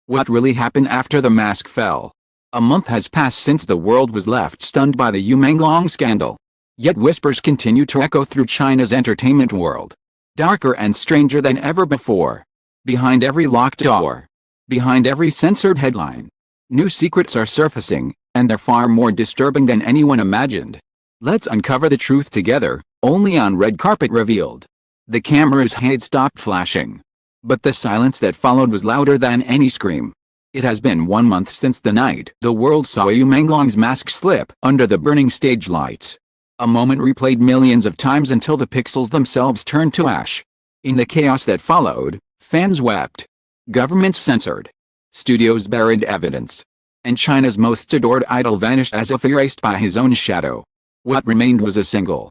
What really happened after the mask fell? A month has passed since the world was left stunned by the Menglong scandal. Yet whispers continue to echo through China's entertainment world. Darker and stranger than ever before. Behind every locked door. Behind every censored headline. New secrets are surfacing, and they're far more disturbing than anyone imagined. Let's uncover the truth together, only on Red Carpet Revealed. The cameras had stopped flashing. But the silence that followed was louder than any scream. It has been 1 month since the night the world saw Menglong's mask slip under the burning stage lights. A moment replayed millions of times until the pixels themselves turned to ash. In the chaos that followed, fans wept. Governments censored. Studios buried evidence. And China's most adored idol vanished as if erased by his own shadow. What remained was a single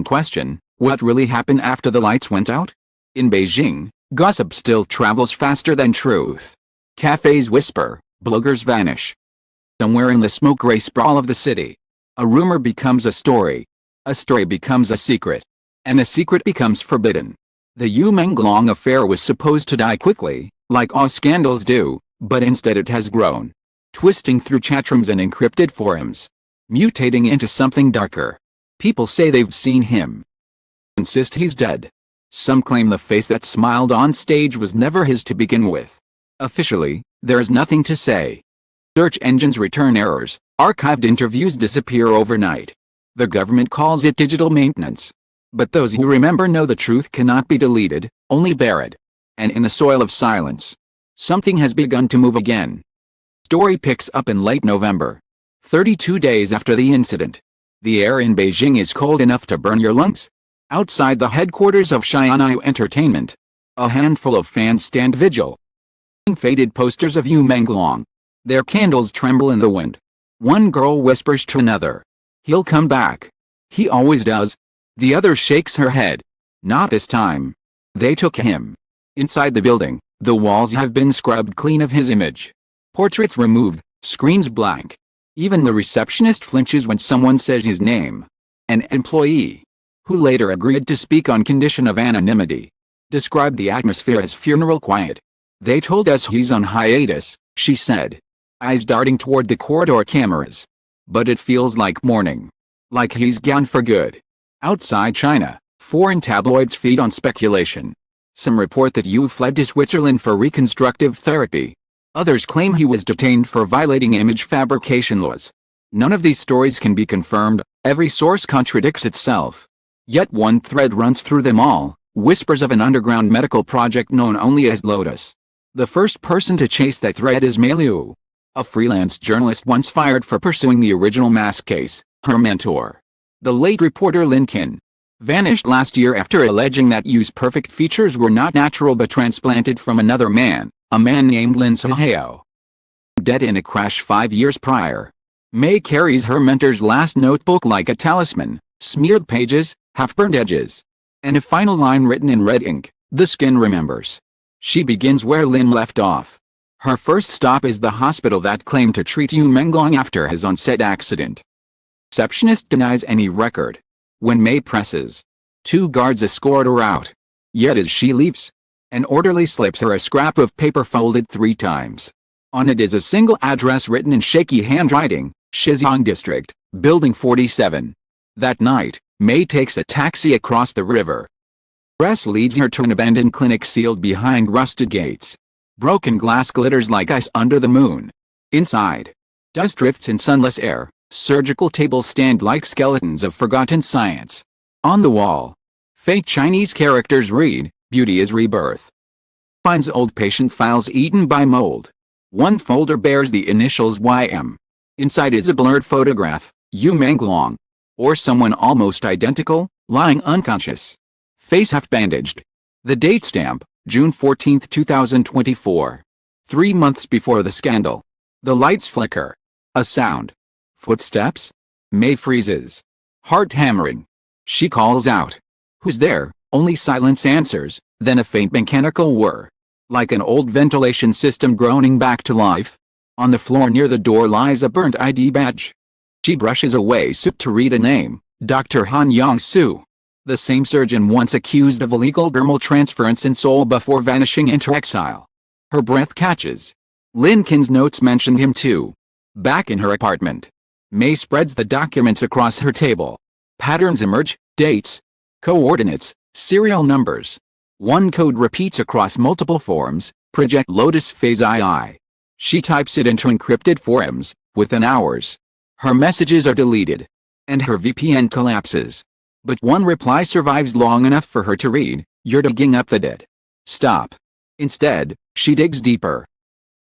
question: what really happened after the lights went out? In Beijing, gossip still travels faster than truth. Cafes whisper, bloggers vanish. Somewhere in the smoke-gray sprawl of the city, a rumor becomes a story becomes a secret, and a secret becomes forbidden. The Menglong affair was supposed to die quickly, like all scandals do, but instead it has grown, twisting through chatrooms and encrypted forums, mutating into something darker. People say they've seen him. Insist he's dead. Some claim the face that smiled on stage was never his to begin with. Officially, there is nothing to say. Search engines return errors, archived interviews disappear overnight. The government calls it digital maintenance. But those who remember know the truth cannot be deleted, only buried. And in the soil of silence, something has begun to move again. Story picks up in late November. 32 days after the incident. The air in Beijing is cold enough to burn your lungs. Outside the headquarters of Xianyu Entertainment, a handful of fans stand vigil. Faded posters of Menglong. Their candles tremble in the wind. One girl whispers to another, "He'll come back. He always does." The other shakes her head. "Not this time. They took him." Inside the building, the walls have been scrubbed clean of his image. Portraits removed, screens blank. Even the receptionist flinches when someone says his name. An employee, who later agreed to speak on condition of anonymity, described the atmosphere as funeral quiet. "They told us he's on hiatus," she said, eyes darting toward the corridor cameras. "But it feels like mourning. Like he's gone for good." Outside China, foreign tabloids feed on speculation. Some report that Yu fled to Switzerland for reconstructive therapy. Others claim he was detained for violating image fabrication laws. None of these stories can be confirmed, every source contradicts itself. Yet one thread runs through them all, whispers of an underground medical project known only as Lotus. The first person to chase that thread is Liu, a freelance journalist once fired for pursuing the original mask case. Her mentor, the late reporter Lin Qin, vanished last year after alleging that Yu's perfect features were not natural but transplanted from another man, a man named Lin Sahao. Dead in a crash 5 years prior. May carries her mentor's last notebook like a talisman, smeared pages, half-burned edges, and a final line written in red ink: "The skin remembers." She begins where Lin left off. Her first stop is the hospital that claimed to treat Menglong after his on-set accident. Receptionist denies any record. When May presses, 2 guards escort her out. Yet as she leaves, an orderly slips her a scrap of paper folded 3 times. On it is a single address written in shaky handwriting: Shijiang District, Building 47. That night, May takes a taxi across the river. Press leads her to an abandoned clinic sealed behind rusted gates. Broken glass glitters like ice under the moon. Inside, dust drifts in sunless air. Surgical tables stand like skeletons of forgotten science. On the wall, fake Chinese characters read, "Beauty is rebirth." Finds old patient files eaten by mold. One folder bears the initials YM. Inside is a blurred photograph, Menglong, or someone almost identical, lying unconscious, face half bandaged. The date stamp, June 14, 2024. 3 months before the scandal. The lights flicker. A sound. Footsteps? May freezes. Heart hammering. She calls out. "Who's there?" Only silence answers, then a faint mechanical whir. Like an old ventilation system groaning back to life. On the floor near the door lies a burnt ID badge. She brushes away soot to read a name, Dr. Han Yong-soo. The same surgeon once accused of illegal dermal transference in Seoul before vanishing into exile. Her breath catches, Lincoln's notes mentioned him too. Back in her apartment, May spreads the documents across her table. Patterns emerge, dates, coordinates, serial numbers. One code repeats across multiple forms, project Lotus phase II. She types it into encrypted forms. Within hours, her messages are deleted, and her VPN collapses. But one reply survives long enough for her to read, "You're digging up the dead. Stop." Instead, she digs deeper.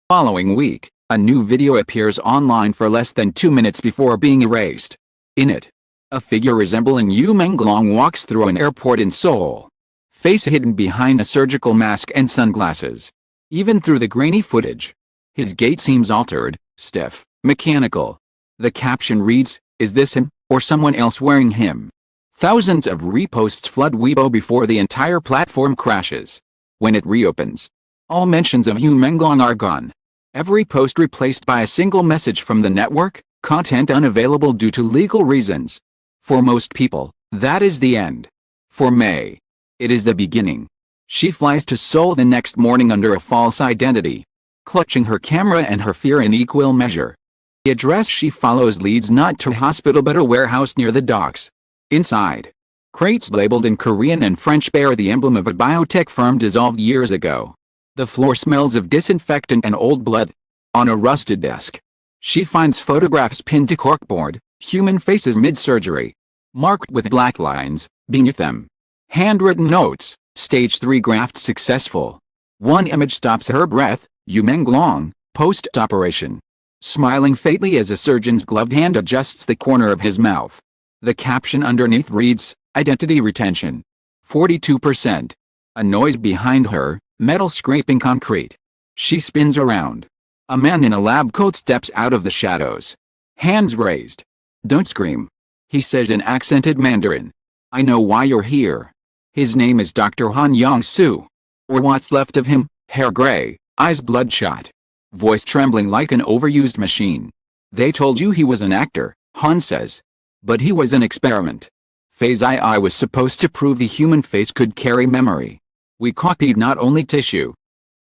Following week, a new video appears online for less than 2 minutes before being erased. In it, a figure resembling Menglong walks through an airport in Seoul, face hidden behind a surgical mask and sunglasses. Even through the grainy footage, his gait seems altered, stiff, mechanical. The caption reads, "Is this him, or someone else wearing him?" Thousands of reposts flood Weibo before the entire platform crashes. When it reopens, all mentions of Menglong are gone. Every post replaced by a single message from the network, content unavailable due to legal reasons. For most people, that is the end. For May, it is the beginning. She flies to Seoul the next morning under a false identity, clutching her camera and her fear in equal measure. The address she follows leads not to a hospital but a warehouse near the docks. Inside, crates labeled in Korean and French bear the emblem of a biotech firm dissolved years ago. The floor smells of disinfectant and old blood. On a rusted desk, she finds photographs pinned to corkboard, human faces mid-surgery, marked with black lines beneath them. Handwritten notes, stage 3 graft successful. One image stops her breath, Menglong, post-operation, smiling faintly as a surgeon's gloved hand adjusts the corner of his mouth. The caption underneath reads, "Identity retention. 42%. A noise behind her, metal scraping concrete. She spins around. A man in a lab coat steps out of the shadows. Hands raised. "Don't scream," he says in accented Mandarin. "I know why you're here." His name is Dr. Han Yong-soo. Or what's left of him, hair gray, eyes bloodshot, voice trembling like an overused machine. "They told you he was an actor," Han says. "But he was an experiment. Phase II was supposed to prove the human face could carry memory. We copied not only tissue,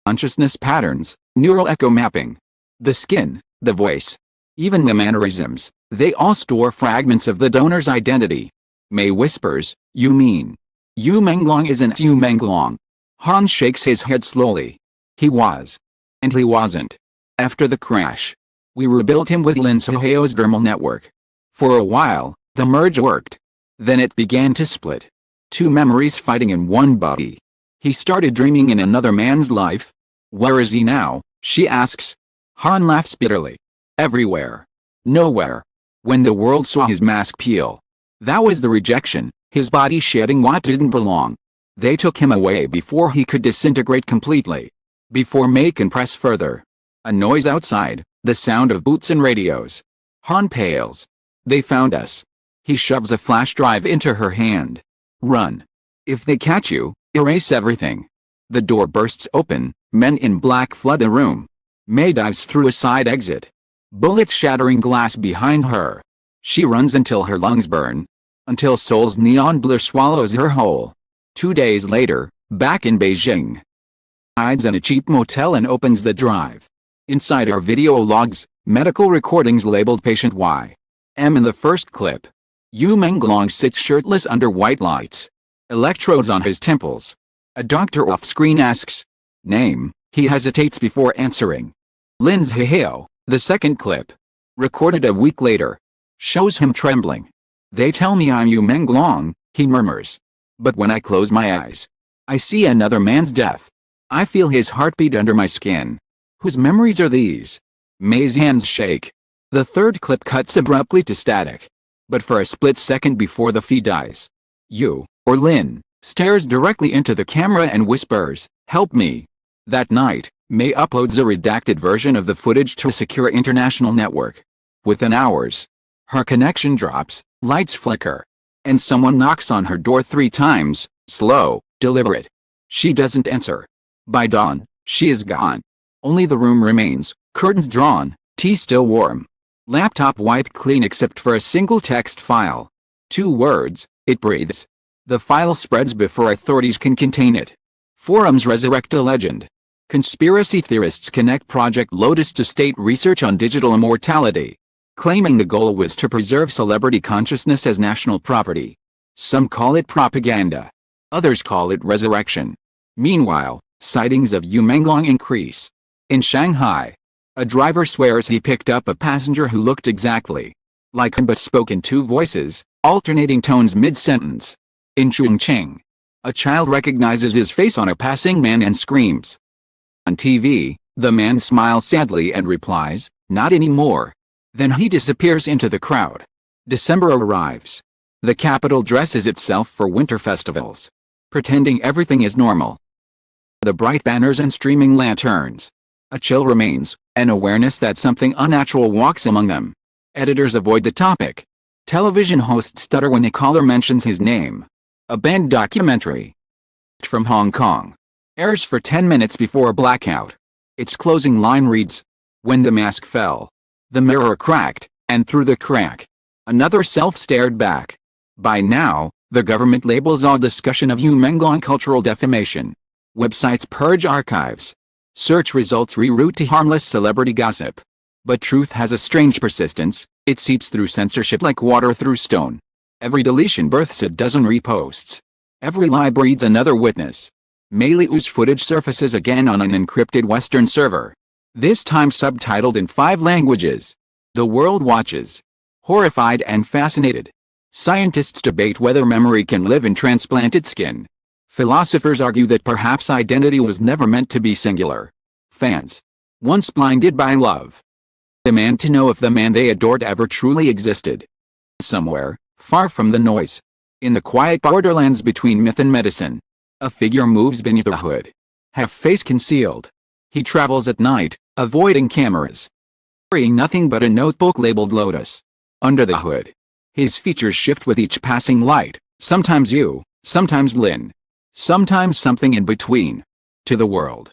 consciousness patterns, neural echo mapping, the skin, the voice, even the mannerisms. They all store fragments of the donor's identity." May whispers, "You mean Menglong isn't Menglong?" Han shakes his head slowly. "He was. And he wasn't. After the crash, we rebuilt him with Lin Soheo's dermal network. For a while, the merge worked. Then it began to split. Two memories fighting in one body. He started dreaming in another man's life." "Where is he now?" she asks. Han laughs bitterly. "Everywhere. Nowhere." When the world saw his mask peel, that was the rejection, his body shedding what didn't belong. They took him away before he could disintegrate completely. Before May can press further. A noise outside, the sound of boots and radios. Han pales. "They found us." He shoves a flash drive into her hand. "Run. If they catch you, erase everything." The door bursts open, men in black flood the room. May dives through a side exit. Bullets shattering glass behind her. She runs until her lungs burn. Until Seoul's neon blur swallows her whole. 2 days later, back in Beijing. Hides in a cheap motel and opens the drive. Inside are video logs, medical recordings labeled Patient Y. M in the first clip. Menglong sits shirtless under white lights. Electrodes on his temples. A doctor off-screen asks, "Name?" He hesitates before answering. Lin Soheo, the second clip, recorded a week later, shows him trembling. "They tell me I'm Menglong," he murmurs. "But when I close my eyes, I see another man's death. I feel his heartbeat under my skin." Whose memories are these? May's hands shake. The third clip cuts abruptly to static. But for a split second before the feed dies, or Lin, stares directly into the camera and whispers, "Help me." That night, May uploads a redacted version of the footage to a secure international network. Within hours, her connection drops, lights flicker, and someone knocks on her door 3 times, slow, deliberate. She doesn't answer. By dawn, she is gone. Only the room remains, curtains drawn, tea still warm. Laptop wiped clean except for a single text file. 2 words, "It breathes." The file spreads before authorities can contain it. Forums resurrect a legend. Conspiracy theorists connect Project Lotus to state research on digital immortality, claiming the goal was to preserve celebrity consciousness as national property. Some call it propaganda. Others call it resurrection. Meanwhile, sightings of Menglong increase. In Shanghai, a driver swears he picked up a passenger who looked exactly like him but spoke in two voices, alternating tones mid-sentence. In Chongqing, a child recognizes his face on a passing man and screams. On TV, the man smiles sadly and replies, "Not anymore." Then he disappears into the crowd. December arrives. The capital dresses itself for winter festivals, pretending everything is normal. The bright banners and streaming lanterns. A chill remains, an awareness that something unnatural walks among them. Editors avoid the topic. Television hosts stutter when a caller mentions his name. A banned documentary from Hong Kong airs for 10 minutes before blackout. Its closing line reads, "When the mask fell, the mirror cracked, and through the crack, another self stared back." By now, the government labels all discussion of Menglong cultural defamation. Websites purge archives. Search results reroute to harmless celebrity gossip. But truth has a strange persistence. It seeps through censorship like water through stone. Every deletion births a dozen reposts. Every lie breeds another witness. Meliu's footage surfaces again on an encrypted Western server. This time subtitled in 5 languages. The world watches, horrified and fascinated. Scientists debate whether memory can live in transplanted skin. Philosophers argue that perhaps identity was never meant to be singular. Fans, once blinded by love, demand to know if the man they adored ever truly existed. Somewhere, far from the noise, in the quiet borderlands between myth and medicine, a figure moves beneath a hood, half face concealed. He travels at night, avoiding cameras, carrying nothing but a notebook labeled Lotus. Under the hood, his features shift with each passing light, sometimes you, sometimes Lin, sometimes something in between. To the world,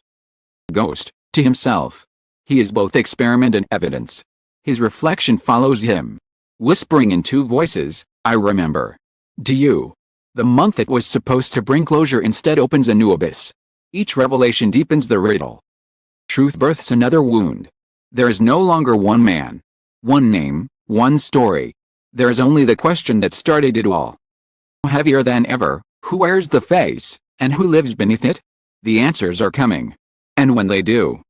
ghost, to himself, he is both experiment and evidence. His reflection follows him, whispering in 2 voices, "I remember. Do you?" The month that was supposed to bring closure instead opens a new abyss. Each revelation deepens the riddle. Truth births another wound. There is no longer one man, one name, one story. There is only the question that started it all. Heavier than ever, who wears the face, and who lives beneath it? The answers are coming. And when they do,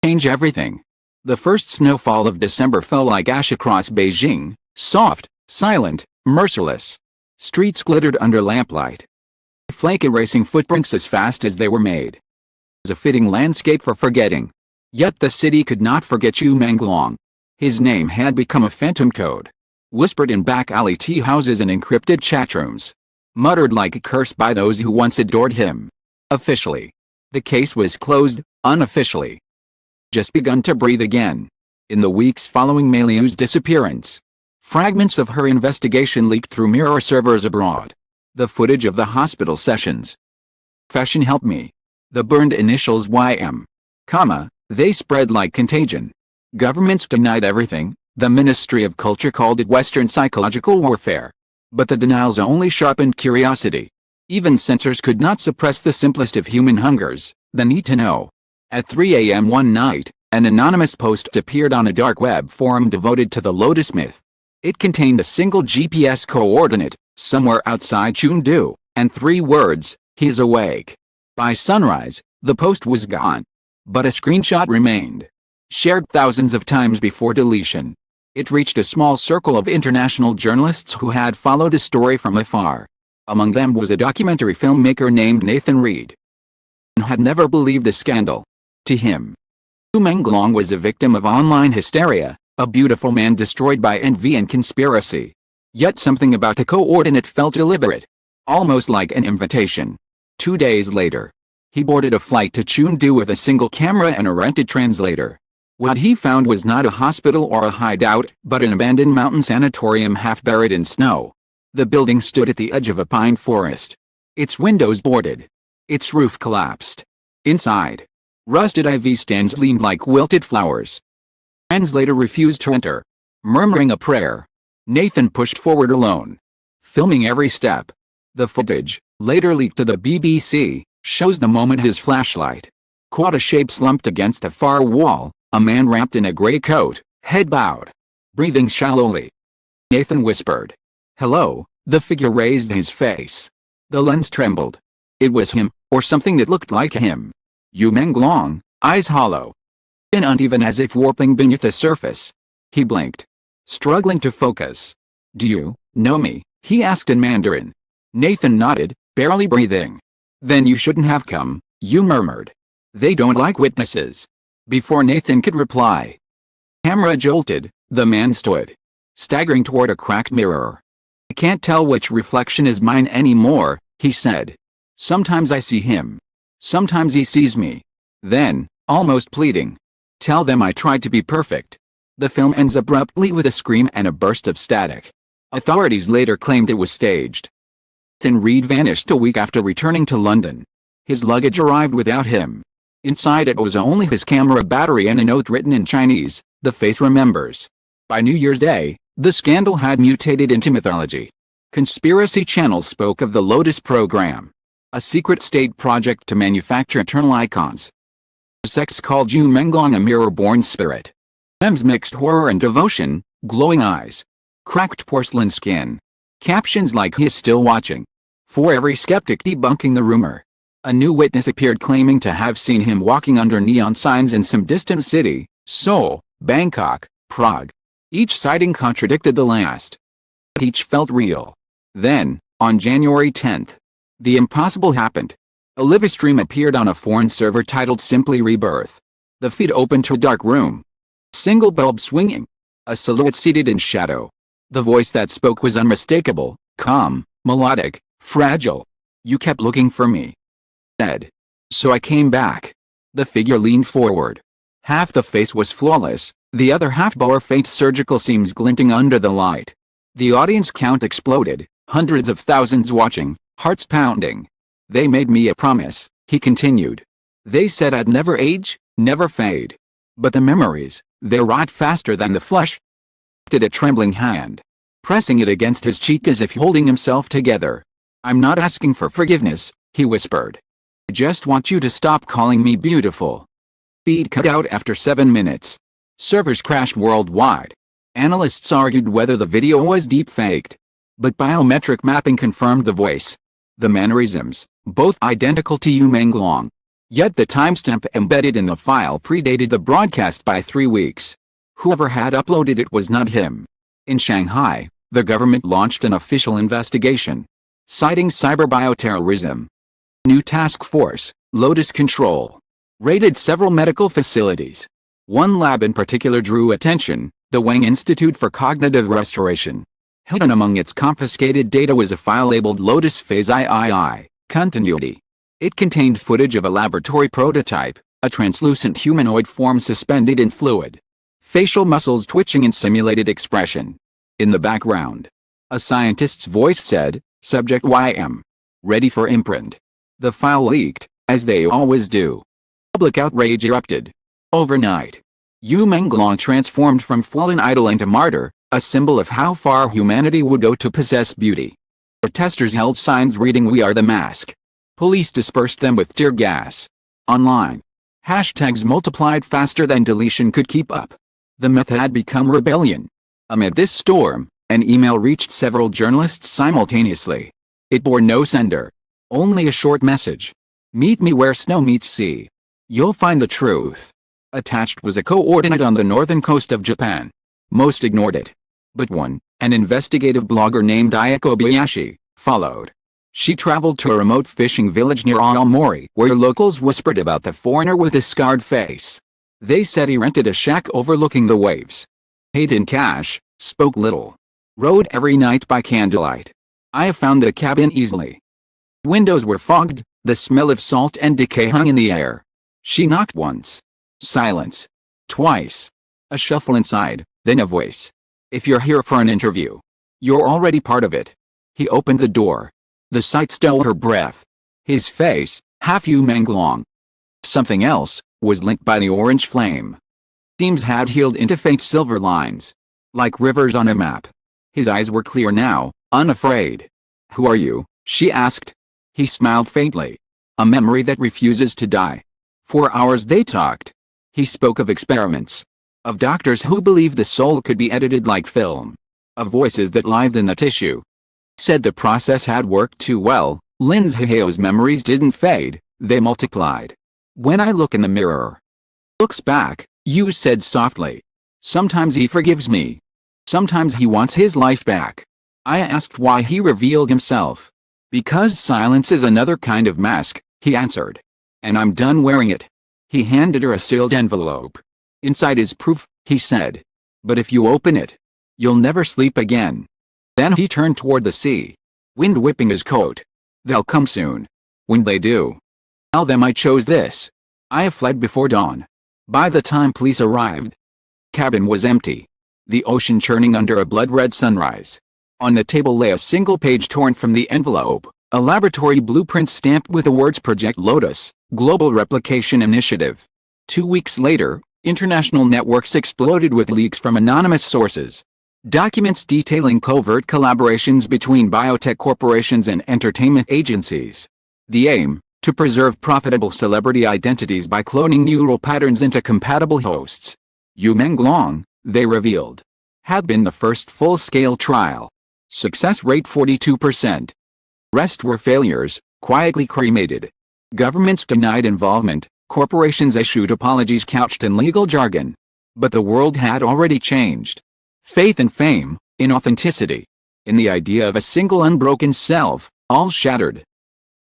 change everything. The first snowfall of December fell like ash across Beijing, soft, silent, merciless. Streets glittered under lamplight, flake erasing footprints as fast as they were made. It was a fitting landscape for forgetting. Yet the city could not forget Menglong. His name had become a phantom code, whispered in back alley tea houses and encrypted chatrooms, muttered like a curse by those who once adored him. Officially, the case was closed. Unofficially, just begun to breathe again. In the weeks following Meliu's disappearance, fragments of her investigation leaked through mirror servers abroad. The footage of the hospital sessions. "Fashion help me." The burned initials YM, they spread like contagion. Governments denied everything. The Ministry of Culture called it Western psychological warfare. But the denials only sharpened curiosity. Even censors could not suppress the simplest of human hungers, the need to know. At 3 a.m. one night, an anonymous post appeared on a dark web forum devoted to the Lotus myth. It contained a single GPS coordinate, somewhere outside Chengdu, and 3 words, "He's awake." By sunrise, the post was gone. But a screenshot remained, shared thousands of times before deletion. It reached a small circle of international journalists who had followed the story from afar. Among them was a documentary filmmaker named Nathan Reed, who had never believed the scandal. To him, Menglong was a victim of online hysteria, a beautiful man destroyed by envy and conspiracy. Yet something about the coordinate felt deliberate, almost like an invitation. 2 days later, he boarded a flight to Chengdu with a single camera and a rented translator. What he found was not a hospital or a hideout, but an abandoned mountain sanatorium half buried in snow. The building stood at the edge of a pine forest, its windows boarded, its roof collapsed. Inside, rusted IV stands leaned like wilted flowers. Translator refused to enter, murmuring a prayer. Nathan pushed forward alone, filming every step. The footage, later leaked to the BBC, shows the moment his flashlight Caught a shape slumped against a far wall, a man wrapped in a gray coat, head bowed, breathing shallowly. Nathan whispered. "Hello." The figure raised his face. The lens trembled. It was him, or something that looked like him. Menglong, eyes hollow and uneven as if warping beneath the surface. He blinked, struggling to focus. "Do you know me?" he asked in Mandarin. Nathan nodded, barely breathing. "Then you shouldn't have come," Yu murmured. "They don't like witnesses." Before Nathan could reply, camera jolted. The man stood, staggering toward a cracked mirror. "I can't tell which reflection is mine anymore," he said. "Sometimes I see him. Sometimes he sees me." Then, almost pleading, "Tell them I tried to be perfect." The film ends abruptly with a scream and a burst of static. Authorities later claimed it was staged. Nathan Reed vanished a week after returning to London. His luggage arrived without him. Inside it was only his camera battery and a note written in Chinese, "The face remembers." By New Year's Day, the scandal had mutated into mythology. Conspiracy channels spoke of the Lotus program, a secret state project to manufacture eternal icons. Sects called Menglong a mirror-born spirit. Memes mixed horror and devotion, glowing eyes, cracked porcelain skin. Captions like "He is still watching." For every skeptic debunking the rumor, a new witness appeared claiming to have seen him walking under neon signs in some distant city, Seoul, Bangkok, Prague. Each sighting contradicted the last. Each felt real. Then, on January 10th, the impossible happened. A livestream appeared on a foreign server titled simply Rebirth. The feed opened to a dark room. Single bulb swinging. A silhouette seated in shadow. The voice that spoke was unmistakable, calm, melodic, fragile. "You kept looking for me," said. "So I came back." The figure leaned forward. Half the face was flawless, the other half bore faint surgical seams glinting under the light. The audience count exploded, hundreds of thousands watching, hearts pounding. "They made me a promise," he continued. "They said I'd never age, never fade. But the memories, they rot faster than the flesh." Did a trembling hand, pressing it against his cheek as if holding himself together. "I'm not asking for forgiveness," he whispered. "I just want you to stop calling me beautiful." Feed cut out after 7 minutes. Servers crashed worldwide. Analysts argued whether the video was deep-faked. But biometric mapping confirmed the voice. The mannerisms, both identical to Menglong. Yet the timestamp embedded in the file predated the broadcast by 3 weeks. Whoever had uploaded it was not him. In Shanghai, the government launched an official investigation, citing cyber bioterrorism. New task force, Lotus Control, raided several medical facilities. One lab in particular drew attention, the Wang Institute for Cognitive Restoration. Hidden among its confiscated data was a file labeled Lotus Phase III, Continuity. It contained footage of a laboratory prototype, a translucent humanoid form suspended in fluid. Facial muscles twitching in simulated expression. In the background, a scientist's voice said, "Subject YM. Ready for imprint." The file leaked, as they always do. Public outrage erupted. Overnight, Menglong transformed from fallen idol into martyr, a symbol of how far humanity would go to possess beauty. Protesters held signs reading "We are the mask." Police dispersed them with tear gas. Online, hashtags multiplied faster than deletion could keep up. The myth had become rebellion. Amid this storm, an email reached several journalists simultaneously. It bore no sender. Only a short message. "Meet me where snow meets sea. You'll find the truth." Attached was a coordinate on the northern coast of Japan. Most ignored it. But one, an investigative blogger named Ayako Bayashi, followed. She traveled to a remote fishing village near Aomori where locals whispered about the foreigner with a scarred face. They said he rented a shack overlooking the waves. Paid in cash, spoke little. Rode every night by candlelight. "I found the cabin easily." Windows were fogged, the smell of salt and decay hung in the air. She knocked once. Silence. Twice. A shuffle inside, then a voice. "If you're here for an interview, you're already part of it." He opened the door. The sight stole her breath. His face, half Menglong, something else, was linked by the orange flame. Seams had healed into faint silver lines, like rivers on a map. His eyes were clear now, unafraid. "Who are you?" she asked. He smiled faintly. "A memory that refuses to die." For hours they talked. He spoke of experiments. Of doctors who believed the soul could be edited like film. Of voices that lived in the tissue. Said the process had worked too well. Lin's Heheo's memories didn't fade, they multiplied. When I look in the mirror. Looks back, Yu said softly. Sometimes he forgives me. Sometimes he wants his life back. I asked why he revealed himself. Because silence is another kind of mask, he answered. And I'm done wearing it. He handed her a sealed envelope. Inside is proof, he said. But if you open it, you'll never sleep again. Then he turned toward the sea. Wind whipping his coat. They'll come soon. When they do, tell them I chose this. I have fled before dawn. By the time police arrived, cabin was empty. The ocean churning under a blood-red sunrise. On the table lay a single page torn from the envelope, a laboratory blueprint stamped with the words Project Lotus, Global Replication Initiative. 2 weeks later, international networks exploded with leaks from anonymous sources. Documents detailing covert collaborations between biotech corporations and entertainment agencies. The aim, to preserve profitable celebrity identities by cloning neural patterns into compatible hosts. Menglong, they revealed, had been the first full-scale trial. Success rate 42%. Rest were failures, quietly cremated. Governments denied involvement, corporations issued apologies couched in legal jargon. But the world had already changed. Faith in fame, in authenticity, in the idea of a single unbroken self, all shattered.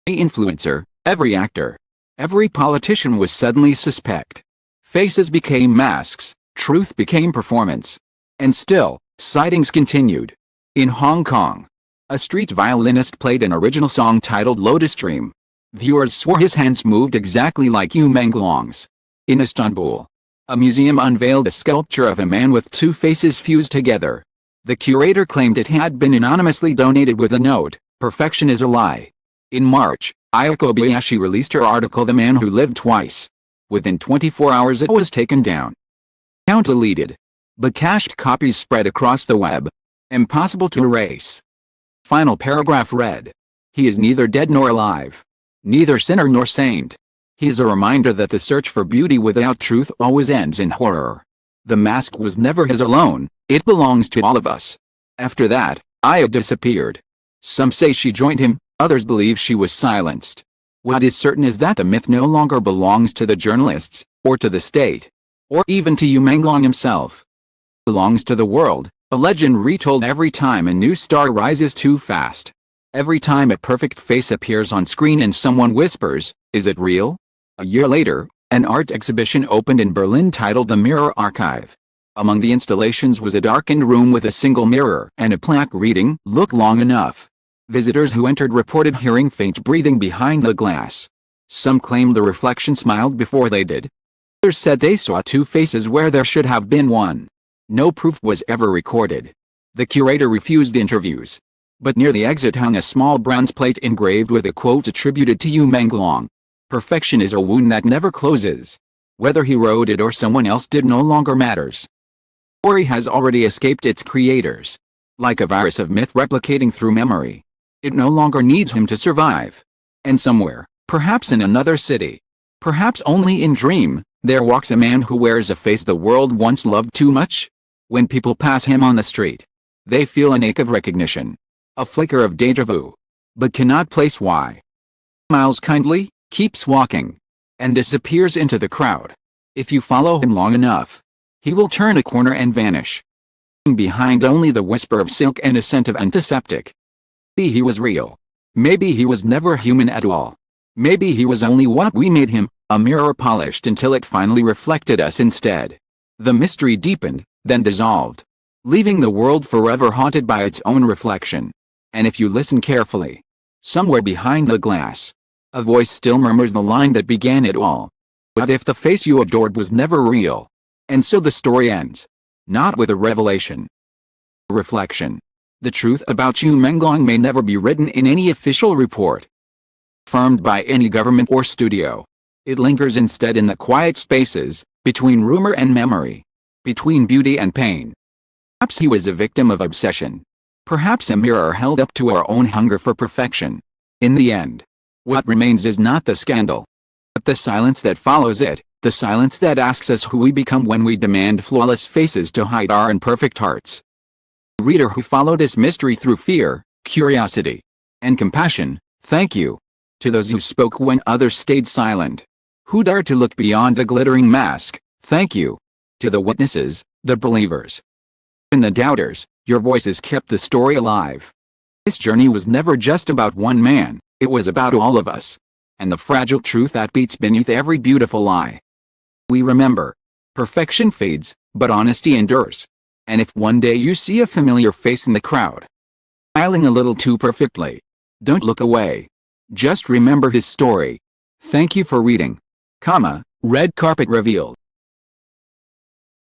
Every influencer, every actor, every politician was suddenly suspect. Faces became masks, truth became performance. And still, sightings continued. In Hong Kong, a street violinist played an original song titled Lotus Dream. Viewers swore his hands moved exactly like Menglong's. In Istanbul, a museum unveiled a sculpture of a man with two faces fused together. The curator claimed it had been anonymously donated with a note, "Perfection is a lie." In March, Ayako Bayashi released her article The Man Who Lived Twice. Within 24 hours it was taken down. Account deleted. But cached copies spread across the web. Impossible to erase. Final paragraph read. He is neither dead nor alive. Neither sinner nor saint. He is a reminder that the search for beauty without truth always ends in horror. The mask was never his alone, it belongs to all of us. After that, Aya disappeared. Some say she joined him, others believe she was silenced. What is certain is that the myth no longer belongs to the journalists, or to the state, or even to Menglong himself. It belongs to the world, a legend retold every time a new star rises too fast. Every time a perfect face appears on screen and someone whispers, "Is it real?" A year later, an art exhibition opened in Berlin titled The Mirror Archive. Among the installations was a darkened room with a single mirror and a plaque reading, "Look long enough." Visitors who entered reported hearing faint breathing behind the glass. Some claimed the reflection smiled before they did. Others said they saw two faces where there should have been one. No proof was ever recorded. The curator refused interviews. But near the exit hung a small bronze plate engraved with a quote attributed to Menglong. "Perfection is a wound that never closes." Whether he wrote it or someone else did no longer matters. The story has already escaped its creators. Like a virus of myth replicating through memory. It no longer needs him to survive. And somewhere, perhaps in another city, perhaps only in dream, there walks a man who wears a face the world once loved too much. When people pass him on the street, they feel an ache of recognition. A flicker of déjà vu. But cannot place why. Smiles kindly, keeps walking, and disappears into the crowd. If you follow him long enough, he will turn a corner and vanish. Behind only the whisper of silk and a scent of antiseptic. Maybe he was real. Maybe he was never human at all. Maybe he was only what we made him, a mirror polished until it finally reflected us instead. The mystery deepened, then dissolved, leaving the world forever haunted by its own reflection. And if you listen carefully, somewhere behind the glass, a voice still murmurs the line that began it all. What if the face you adored was never real? And so the story ends. Not with a revelation. A reflection. The truth about Menglong may never be written in any official report, confirmed by any government or studio. It lingers instead in the quiet spaces, between rumor and memory, between beauty and pain. Perhaps he was a victim of obsession. Perhaps a mirror held up to our own hunger for perfection. In the end, what remains is not the scandal, But the silence that follows it, the silence that asks us who we become when we demand flawless faces to hide our imperfect hearts. Reader who follow this mystery through fear, curiosity, and compassion, thank you. To those who spoke when others stayed silent, who dared to look beyond the glittering mask, thank you. To the witnesses, the believers, and the doubters, your voices kept the story alive. This journey was never just about one man, it was about all of us, and the fragile truth that beats beneath every beautiful lie. We remember, perfection fades, but honesty endures. And if one day you see a familiar face in the crowd, smiling a little too perfectly, don't look away. Just remember his story. Thank you for reading. Red carpet revealed.